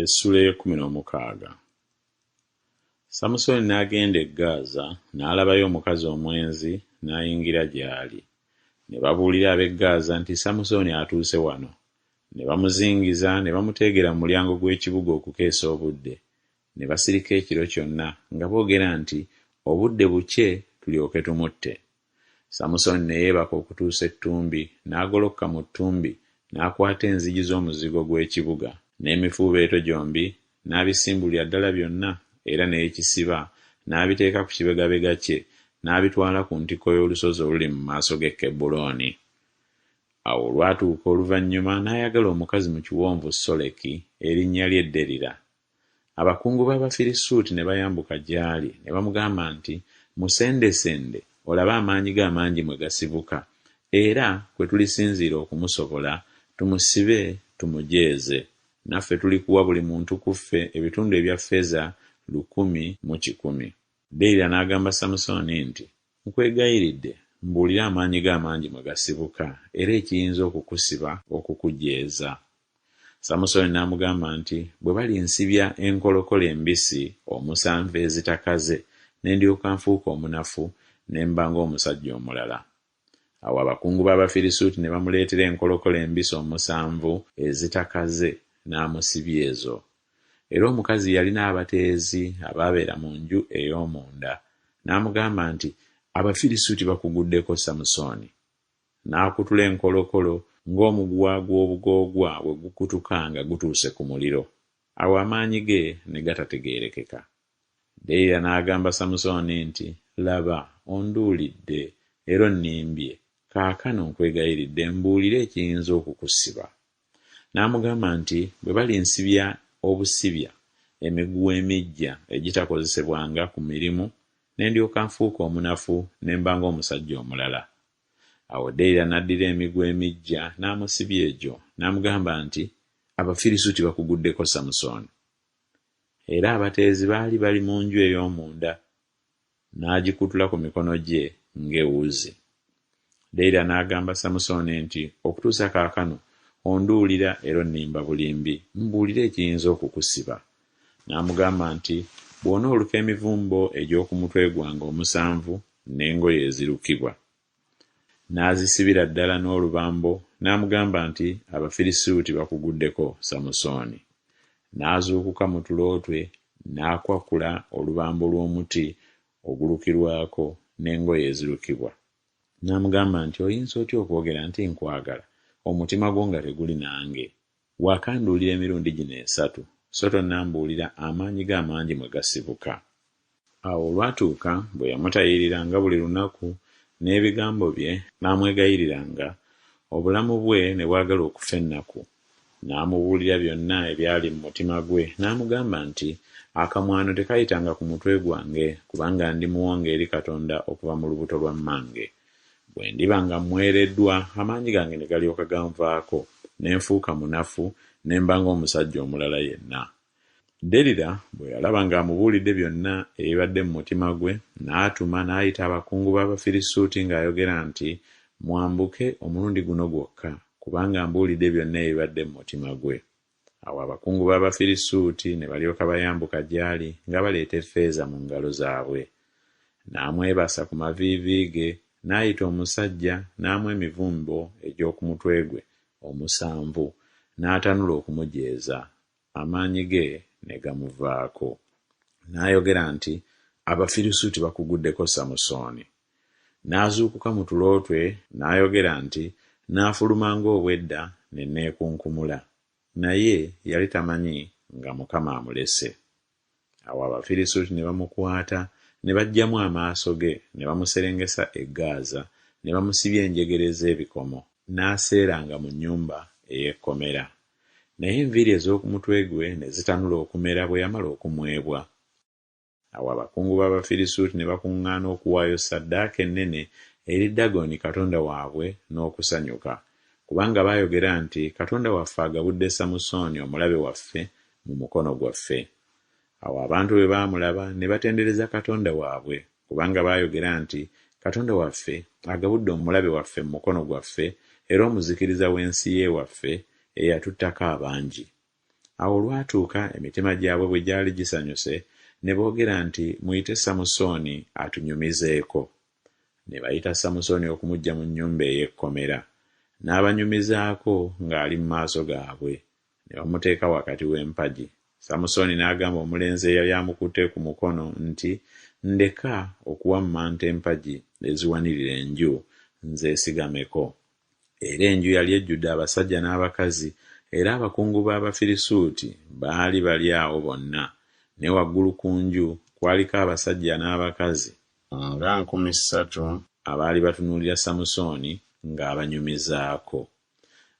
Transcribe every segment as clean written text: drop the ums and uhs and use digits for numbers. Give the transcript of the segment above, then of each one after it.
Essula ey'ekumi Samusoni n'agenda e Gaaza n'alabayo omukazi omwenzi n'ayingira gy'ali. Ne babuulira ab'e Gaaza nti Samusoni atuuse wano. Ne bamuzingiza ne bamuteegera mu mulyango gw'ekibuga okukeesa obudde. Ne basirika ekiro kyonna nga boogera nti obudde bukye tulyoke tumutte. Samusoni ne yeebaka okutuusa ettumbi, n'agolokka mu ttumbi, n'akwata enzigi z'omuzigo gw'ekibuga n'emifuubeeto gyombi, n'abisimbulira ddala byonna, era n'ekisiba n'abiteeka ku kibegabega kye, n'abitwala ku ntikko y'olusozi oluli mu maaso g'e Kebbulooni. Awo olwatuuka oluvannyuma n'ayagala omukazi mu kiwonvu Soleki erinnya lye Derira. Abakungu b'Abafirisuuti ne bayambuka gy'ali ne bamugamba nti, musendesende olabe amaanyi ge amangi mwe gasibuka, era kwe tulisinziira okumusobola tumusibe tumujeeze, naffe tulikuwa buli muntu ku ffe ebitundu ebya ffeeza 1,000. Derira n'agamba Samusoni nti, nkwegayiridde mbuulira amaanyi ge amangi mwe gasibuka era ekiyinza okukusiba okukujeeza. Samusoni n'amugamba nti, bwe balinsibya enkolokolo embisi omusanvu ezitakaze, ne ndyoka nfuuka omunafu ne mba ng'omusajja omulala. Awo abakungu b'Abafirisuuti ne bamuleetera enkolokolo embisi omusanvu ezitakaze n'amusibya ezo. Era omukazi yalina abateezi abaabeera mu nju ey'omunda. N'amugamba nti, Abafirisuuti bakuguddeko Samusoni. N'akutula enkolokolo ng'omuguwa gw'obugoogwa bwe gukutuka nga gutuuse ku muliro. Awo amaanyi ge ne gatategeerekeka. Derira n'agamba Samusoni nti, laba onduulidde era onnimbye, kaakano nkwegayiridde mbuulire ekiyinza okukusiba. N'amugamba nti, bwe balinsibya obusibya emiguwa emiggya egitakozesebwanga ku mirimu, ne ndyoka nfuuka omunafu ne mba ng'omusajja omulala. Awo Derira n'addira emiguwa emiggya n'amusibya egyo, n'amugamba nti, Abafirisuuti bakuguddeko Samusoni. Era abateezi baali bali mu nju ey'omunda. N'agikutula ku mikono gye ng'ewuzi. Derira n'agamba Samusoni nti, okutuusa kaakano onduulira era onnimba bulimbi, mbuulire ekiyinza okukusiba. N'amugamba nti, bw'onooluka emivumbo egy'oku mutwe gwange omusanvu n'engoye ezirukibwa. N'azisibira ddala n'olubambo, n'amugamba nti, Abafirisuuti bakuguddeko Samusoni. N'azuukuka mu tulo twe, n'akwakula olubambo lw'omuti ogulukirwako n'engoye ezirukibwa. N'amugamba nti, oyinza otya okwogera nti nkwagala, omutima gwo nga teguli nange? Waakanduulira emirundi gino 3, so tonnambuulira amaanyi ge amangi mwe gasibuka. Awo olwatuuka bwe yamutayiriranga buli lunaku n'ebigambo bye n'amwegayiriranga, obulamu bwe ne bwagala okufa ennaku. N'amubuulira byonna ebyali mu mutima gwe, n'amugamba nti, akamwano tekayitanga ku mutwe gwange, kubanga ndi muwonge eri Katonda okuva mu lubuto lwa mmange. Bwe ndiba nga mmwereddwa, amaanyi gange ne galyoka ganvaako, ne nfuuka munafu ne mba ng'omusajja omulala yenna. Derira bwe yalaba ng'amubuulidde byonna ebibadde mu mutima gwe, n'atuma n'ayita abakungu b'Abafirisuuti ng'ayogera nti, mwambuke omulundi guno gwokka, kubanga mbuulidde byonna ebibadde mu mutima gwe. Awo abakungu b'Abafirisuuti ne balyoka bayambuka gy'ali nga baleeta effeeza mu ngalo zaabwe. N'amwebasa ku maviivi ge, n'ayita omusajja n'amwa emivumbo egy'oku mutwe gwe omusanvu, n'atanula okumujeeza. Amaanyi ge ne gamuvaako. N'ayogera nti, Abafirisuuti bakuguddeko Samusoni. N'azuukuka mu tulo twe, n'ayogera nti, n'afuluma ng'obwedda ne neekunkumula. Naye yali tamanyi nga Mukama amulese. Awo Abafirisuuti ne bamukwata, ne baggyamu amaaso ge, ne bamuserengesa e Gaaza, ne bamusibya enjegere z'ebikomo, n'aseeranga mu nnyumba ey'ekkomera. Naye enviiri ez'oku mutwe gwe ne zitanula okumera bwe yamala okumwebwa. Awo abakungu b'Abafirisuuti ne bakuŋŋaana okuwaayo ssaddaaka ennene eri Dagoni katonda waabwe n'okusanyuka, kubanga baayogera nti, Katonda waffe agabudde Samusoni omulabe waffe mu mukono gwaffe. Awo abantu bwe baamulaba ne batendereza Katonda waabwe, kubanga baayogera nti, Katonda waffe agabudde omulabe waffe mu mukono gwaffe, era omuzikiriza w'ensi ye waffe eyatuttako abangi. Awo olwatuuka emitima gyabwe bwe gyali gisanyuse, ne boogera nti, muyite Samusooni atunyumizeeko. Ne bayita Samusooni okumuggya mu nnyumba ey'ekkomera. N'abanyumizaako ng'ali mu maaso gaabwe. Ne bamuteeka wakati w'empagi. Samusooni n'agamba omulenzi eyali amukutte ku mukono nti, ndeka okuwammanta empagi eziwanirira enju, nzeesigameko. Era enju yali ejjudde abasajja n'abakazi, era abakungu b'Abafirisuuti baali bali awo bonna. Ne waggulu ku nju kwaliko abasajja n'abakazi nga 3,000 abaali batunuulira Samusooni ng'abanyumizaako.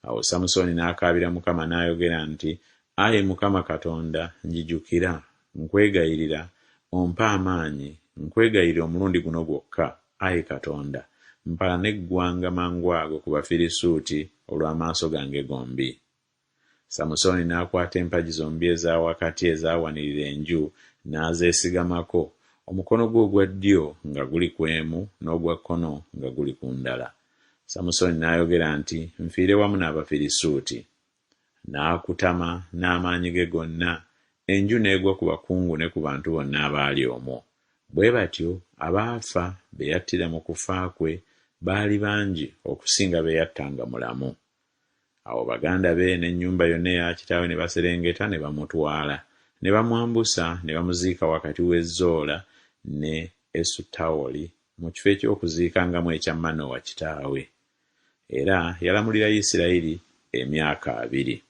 Awo Samusooni n'akaabira Mukama n'ayogera nti, Ayi Mukama Katonda, njijukira, nkwegayirira, ompa amaanyi, nkwegayirira omulundi guno gwokka, Ayi Katonda, mpala n'eggwanga mangwago ku Bafirisuuti olw'amaaso gange gombi. Samusooni n'akwata empagi zombi eza wakati ezaawanirira enju n'azeesigamako, omukono gwe ogwa ddyo nga guli ku emu n'ogwa kkono nga guli ku ndala. Samusooni n'ayogera nti, nfiire wamu n'Abafirisuuti. N'akutama n'amaanyi ge gonna, enju n'egwa ku bakungu ne ku bantu bonna abaali omwo. Bwe batyo abaafa be yattira mu kufa kwe baali bangi okusinga be yattanga mulamu. Awo baganda be n'ennyumba yonna eya kitaawe ne baserengeta ne bamutwala, ne bamwambusa ne bamuziika wakati w'e Zola ne Esutawoli mu kifo eky'okuziikangamu ekya Manowa kitaawe. Era yalamulira Isirayiri emyaka 2.